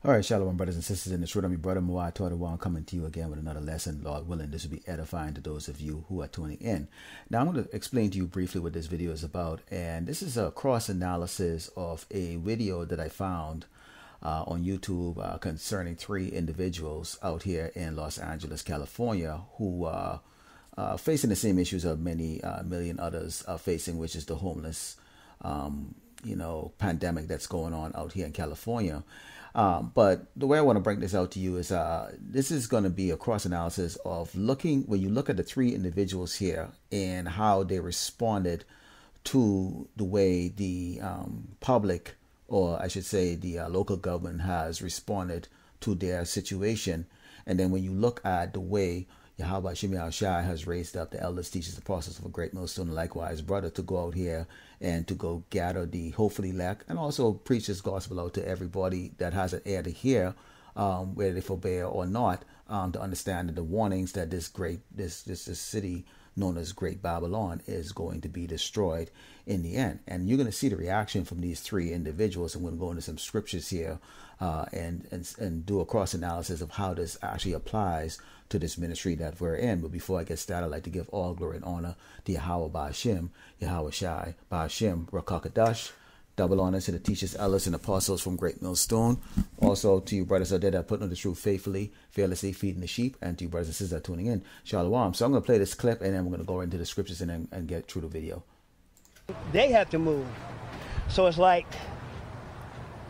All right, shalom, brothers and sisters in the truth. I'm your brother Muad Tordawan, coming to you again with another lesson. Lord willing, this will be edifying to those of you who are tuning in. Now, I'm going to explain to you briefly what this video is about. And this is a cross analysis of a video that I found on YouTube concerning three individuals out here in Los Angeles, California, who are facing the same issues of many million others are facing, which is the homeless, pandemic that's going on out here in California. But the way I want to bring this out to you is this is going to be a cross analysis of when you look at the three individuals here and how they responded to the way the public, or I should say the local government, has responded to their situation. And then when you look at the way Yahweh Shemi Shai has raised up the elders, teachers, apostles of a great millstone, and likewise brother, to go out here and to go gather the hopefully elect, and also preach this gospel out to everybody that has an ear to hear, whether they forbear or not, to understand the warnings that this city known as Great Babylon is going to be destroyed in the end. And you're going to see the reaction from these three individuals. I'm going to go into some scriptures here and do a cross analysis of how this actually applies to this ministry that we're in. But before I get started, I'd like to give all glory and honor to Yahweh Ba'ashem, Yahweh Shai, Ba'ashem, Rakakadash. Double honor to the teachers, elders, and apostles from Great Millstone. Also to you brothers out there that are putting on the truth faithfully, fearlessly, feeding the sheep, and to you brothers and sisters that are tuning in. Shalom. So I'm going to play this clip, and then we're going to go into the scriptures and get through the video. They have to move. So it's like,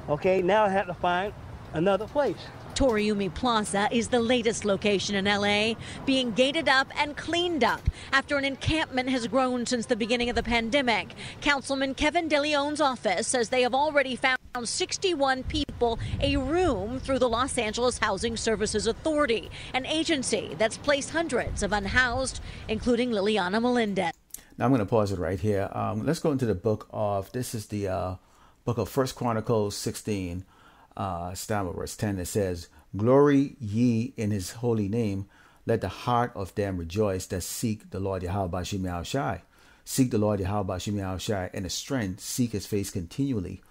okay, now I have to find another place. Toriumi Plaza is the latest location in LA, being gated up and cleaned up after an encampment has grown since the beginning of the pandemic. Councilman Kevin De Leon's office says they have already found 61 people a room through the Los Angeles Housing Services Authority, an agency that's placed hundreds of unhoused, incling Liliana Melendez. Now I'm going to pause it right here. Let's go into the book of, this is the book of 1 Chronicles 16. Verse 10, it says, "Glory ye in his holy name. Let the heart of them rejoice that seek the Lord Yahweh Shemi Shai. Seek the Lord Yahweh Shemi Shai in his strength. Seek his face continually.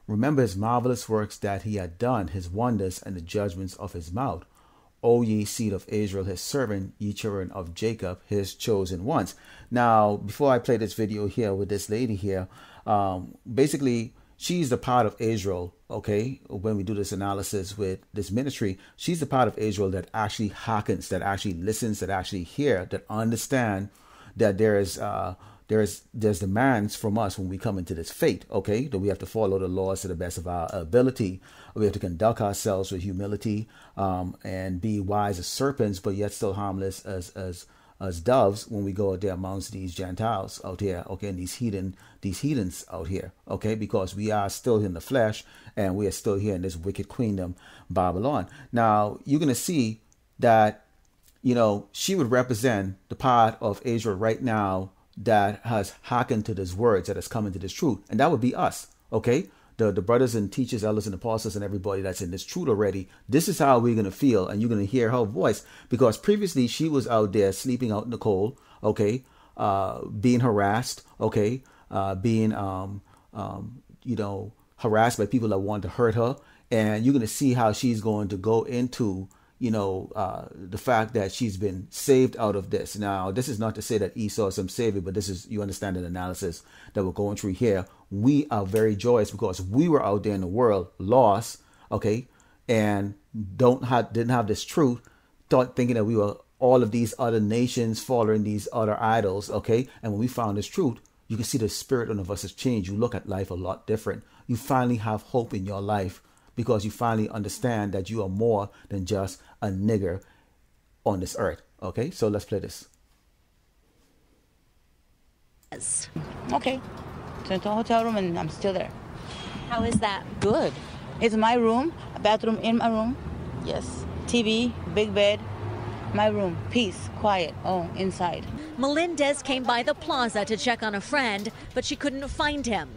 Remember his marvelous works that he had done, his wonders and the judgments of his mouth. O ye seed of Israel, his servant, ye children of Jacob, his chosen ones." Now, before I play this video here with this lady here, basically, she's the part of Israel, okay? When we do this analysis with this ministry, she's the part of Israel that actually hearkens, that actually listens, that actually hear, that understand that there's demands from us when we come into this faith, okay? That we have to follow the laws to the best of our ability. We have to conduct ourselves with humility and be wise as serpents, but yet still harmless as doves when we go out there amongst these Gentiles out here, okay, and these heathens out here, okay, because we are still in the flesh and we are still here in this wicked queendom, Babylon. Now, you're going to see that, she would represent the part of Israel right now that has hearkened to these words, that has come into this truth, and that would be us, okay? The brothers and teachers, elders and apostles and everybody that's in this truth already. This is how we're going to feel, and you're going to hear her voice, because previously she was out there sleeping out in the cold, okay, being harassed, okay, being harassed by people that want to hurt her. And you're going to see how she's going to go into the fact that she's been saved out of this. Now, this is not to say that Esau is some savior, but this is, you understand, an analysis that we're going through here. We are very joyous because we were out there in the world lost, okay, and didn't have this truth, thinking that we were all of these other nations following these other idols, okay. And when we found this truth, you can see the spirit of us has changed. You look at life a lot different. You finally have hope in your life, because you finally understand that you are more than just a nigger on this earth. Okay, so let's play this. Yes. Okay. So it's a hotel room and I'm still there. How is that? Good. It's my room, a bathroom in my room. Yes. TV, big bed, my room. Peace, quiet. Oh, inside. Melendez came by the plaza to check on a friend, but she couldn't find him.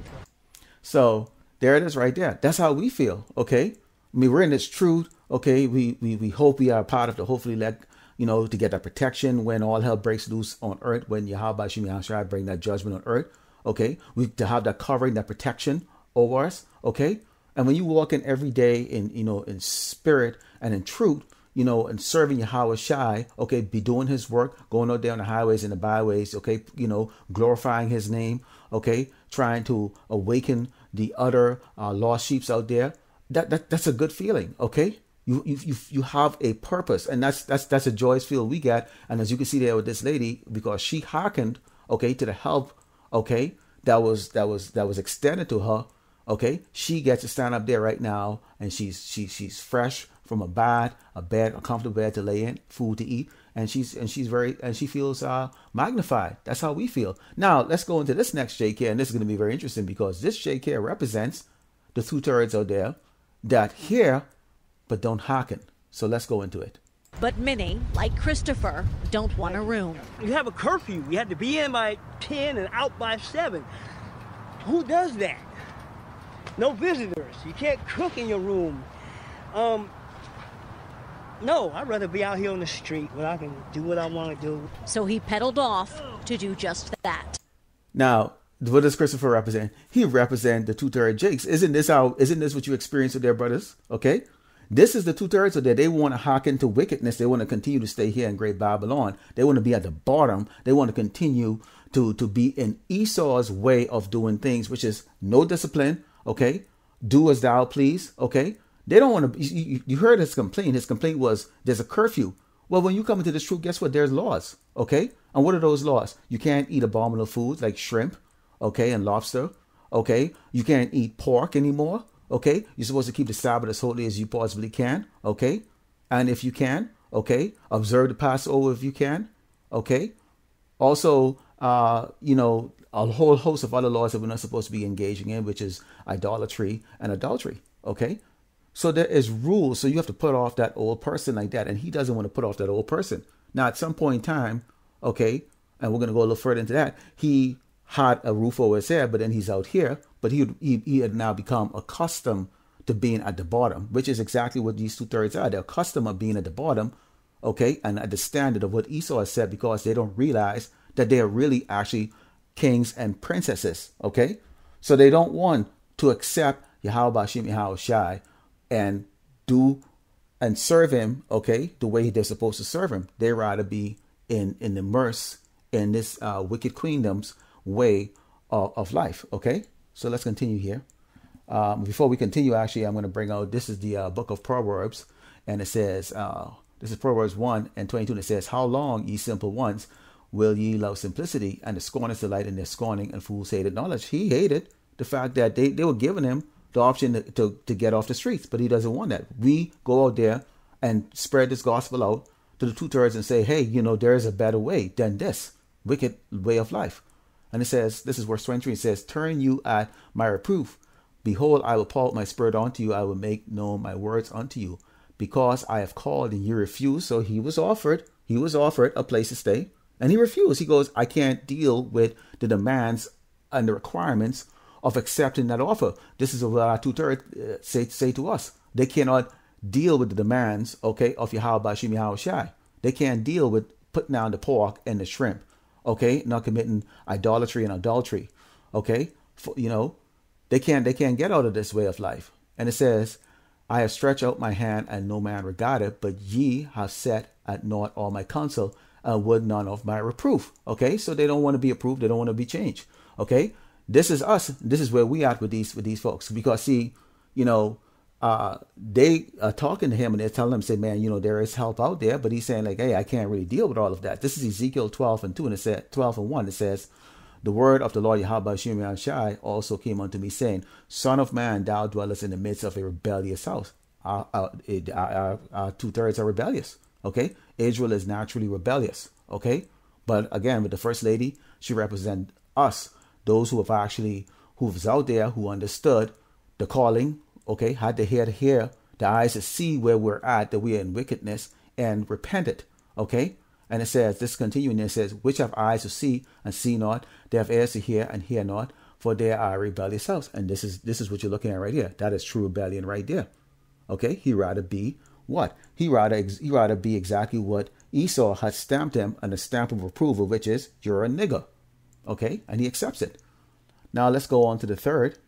So there it is right there. That's how we feel, okay? I mean, we're in this truth, okay? We hope we are part of the hopefully elect, to get that protection when all hell breaks loose on earth, when Yahweh Shemi Shai bring that judgment on earth, okay? To have that covering, that protection over us, okay? And when you walk in every day in, in spirit and in truth, and serving Yahweh Shai, okay, be doing his work, going out there on the highways and the byways, okay, glorifying his name, okay, trying to awaken the other lost sheeps out there. That's a good feeling, okay? You have a purpose, and that's a joyous feel we get. And as you can see there with this lady, because she hearkened, okay, to the help, okay, that was extended to her, okay, she gets to stand up there right now, and she's fresh from a comfortable bed to lay in, food to eat, and she feels magnified. That's how we feel. Now let's go into this next JK, and this is going to be very interesting because this JK represents the 2/3 out there that hear but don't hearken. So let's go into it. But many, like Christopher, don't want a room. You have a curfew. You have to be in by 10 and out by 7. Who does that? No visitors. You can't cook in your room. No, I'd rather be out here on the street where I can do what I want to do. So he pedaled off to do just that. Now, what does Christopher represent? He represents the 2/3 Jakes. Isn't this what you experience with their brothers? Okay. This is the 2/3 of that they want to hearken to wickedness. They want to continue to stay here in Great Babylon. They want to be at the bottom. They want to continue to be in Esau's way of doing things, which is no discipline. Okay. Do as thou please. Okay. They don't want to. You heard his complaint. His complaint was there's a curfew. Well, when you come into this truth, guess what? There's laws. Okay. And what are those laws? You can't eat abominable foods like shrimp. Okay. And lobster. Okay. You can't eat pork anymore. Okay. You're supposed to keep the Sabbath as holy as you possibly can. Okay. And if you can, okay, observe the Passover if you can. Okay. Also, a whole host of other laws that we're not supposed to be engaging in, which is idolatry and adultery. Okay. So there is rules. So you have to put off that old person like that. And he doesn't want to put off that old person. Now, at some point in time, okay, and we're going to go a little further into that, he had a roof over his head, but then he's out here. But he had now become accustomed to being at the bottom, which is exactly what these 2/3 are. They're accustomed of being at the bottom, okay, and at the standard of what Esau has said, because they don't realize that they are really actually kings and princesses, okay? So they don't want to accept Yahweh Bashim Yahweh Shai and do and serve him, okay, the way they're supposed to serve him. They rather be immersed in this wicked queendom's way of life, okay? So let's continue here. Before we continue, actually, I'm going to bring out, this is the book of Proverbs, and it says, this is Proverbs 1:22, and it says, how long, ye simple ones, will ye love simplicity, and the scorners delight in their scorning, and fools hated knowledge. He hated the fact that they were giving him the option to get off the streets, but he doesn't want that. We go out there and spread this gospel out to the 2/3 and say, hey, there is a better way than this wicked way of life. And it says, this is verse 23, it says, turn you at my reproof. Behold, I will pour out my spirit unto you. I will make known my words unto you. Because I have called and you refuse. So he was offered a place to stay. And he refused. He goes, I can't deal with the demands and the requirements of accepting that offer. This is what our 2/3 say to us. They cannot deal with the demands, okay, of Yahweh Bashim Yahweh Shai. They can't deal with putting down the pork and the shrimp, okay, not committing idolatry and adultery, okay. They can't get out of this way of life. And it says, I have stretched out my hand and no man regarded, but ye have set at naught all my counsel and would none of my reproof. Okay, so they don't want to be approved. They don't want to be changed. Okay, this is us. This is where we at with these folks, because see, they are talking to him and they're telling him, say, man, there is help out there, but he's saying like, hey, I can't really deal with all of that. This is Ezekiel 12:2, and it said 12:1. It says, the word of the Lord Yahweh Shem Shai also came unto me, saying, Son of man, thou dwellest in the midst of a rebellious house. Our 2/3 are rebellious. Okay, Israel is naturally rebellious. Okay, but again, with the first lady, she represents us, those who's out there, who understood the calling. Okay, had the ear to hear, the eyes to see where we're at, that we are in wickedness, and repented. Okay. And it says, this continuing, it says, which have eyes to see and see not, they have ears to hear and hear not, for they are a rebellious house. And this is what you're looking at right here. That is true rebellion right there. Okay, he rather be what? He rather be exactly what Esau had stamped him on, a stamp of approval, which is, you're a nigger. Okay, and he accepts it. Now let's go on to the third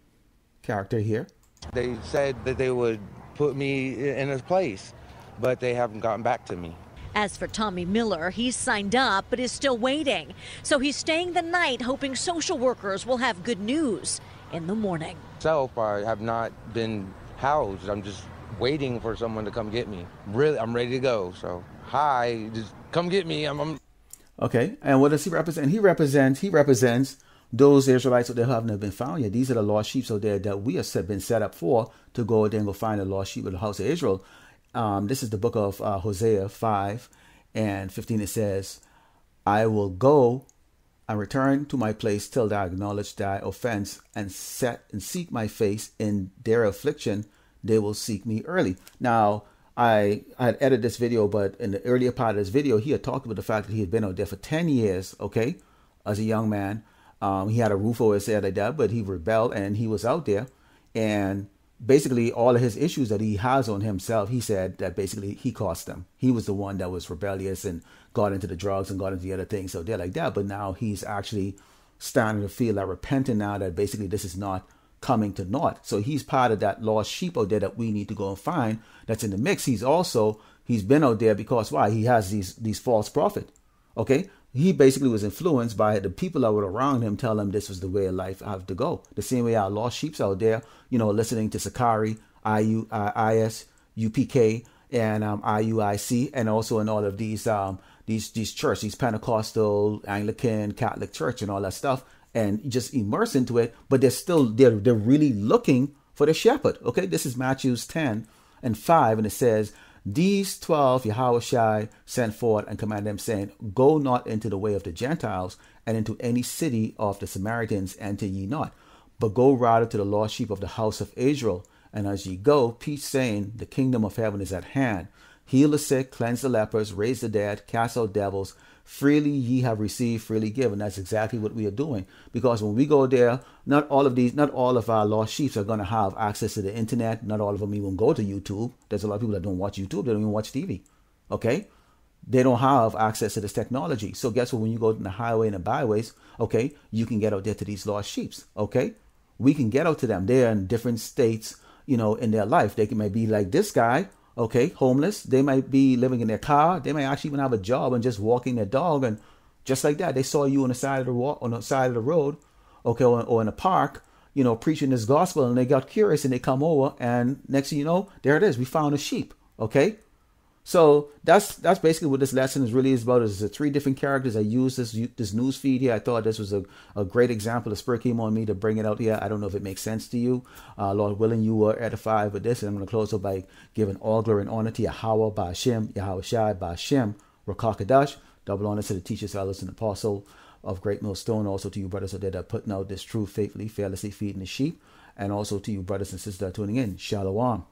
character here. They said that they would put me in a place, but they haven't gotten back to me. As for Tommy Miller, he's signed up but is still waiting. So he's staying the night, hoping social workers will have good news in the morning. I have not been housed. I'm just waiting for someone to come get me. Really, I'm ready to go. So, hi, just come get me. Okay, and what does he represent? He represents those Israelites that haven't been found yet. These are the lost sheep out there that we have been set up for to go there and go find the lost sheep of the house of Israel. This is the book of Hosea 5 and 15. It says, I will go and return to my place till thou acknowledge thy offense and seek my face. In their affliction they will seek me early. Now, I had edited this video, but in the earlier part of this video, he had talked about the fact that he had been out there for 10 years, okay, as a young man. He had a roof over his head like that, but he rebelled and he was out there. And basically all of his issues that he has on himself, he said that basically he caused them. He was the one that was rebellious and got into the drugs and got into the other things. So they're like that. But now he's actually starting to feel like repenting now that basically this is not coming to naught. So he's part of that lost sheep out there that we need to go and find that's in the mix. He's been out there because why? He has these false prophets. Okay. He basically was influenced by the people that were around him, telling him this was the way of life I have to go. The same way our lost sheep's out there, listening to Sakari, IS, UPK, and IUIC, and also in all of these church, these Pentecostal, Anglican, Catholic church, and all that stuff, and just immerse into it. But they're really looking for the shepherd. Okay, this is Matthew 10 and 5, and it says, these 12 Yahushua sent forth and commanded them, saying, go not into the way of the Gentiles, and into any city of the Samaritans enter ye not, but go rather to the lost sheep of the house of Israel. And as ye go, preach, saying, the kingdom of heaven is at hand. Heal the sick, cleanse the lepers, raise the dead, cast out devils. Freely ye have received, freely give. And that's exactly what we are doing. Because when we go there, not all of our lost sheep are going to have access to the internet. Not all of them even go to YouTube. There's a lot of people that don't watch YouTube. They don't even watch TV. Okay? They don't have access to this technology. So guess what? When you go to the highway and the byways, okay, you can get out there to these lost sheep. Okay? We can get out to them. They're in different states, in their life. They may be like this guy, okay, homeless. They might be living in their car. They might actually even have a job and just walking their dog, and just like that, they saw you on the side of the road, okay, or in a park, preaching this gospel, and they got curious and they come over, and next thing you know, there it is. We found a sheep. Okay, so that's basically what this lesson is about. Is the three different characters. I use this news feed here. I thought this was a great example. The Spirit came on me to bring it out here. I don't know if it makes sense to you. Lord willing, you were edified with this. And I'm going to close up by giving all glory and honor to Yahweh, Ba'ashem, Yahweh Shai, Ba'ashem, Rakakadash. Double honor to the teachers, elders, and apostle of Great Millstone. Also to you brothers that are putting out this truth faithfully, fearlessly feeding the sheep. And also to you brothers and sisters that are tuning in. Shalom.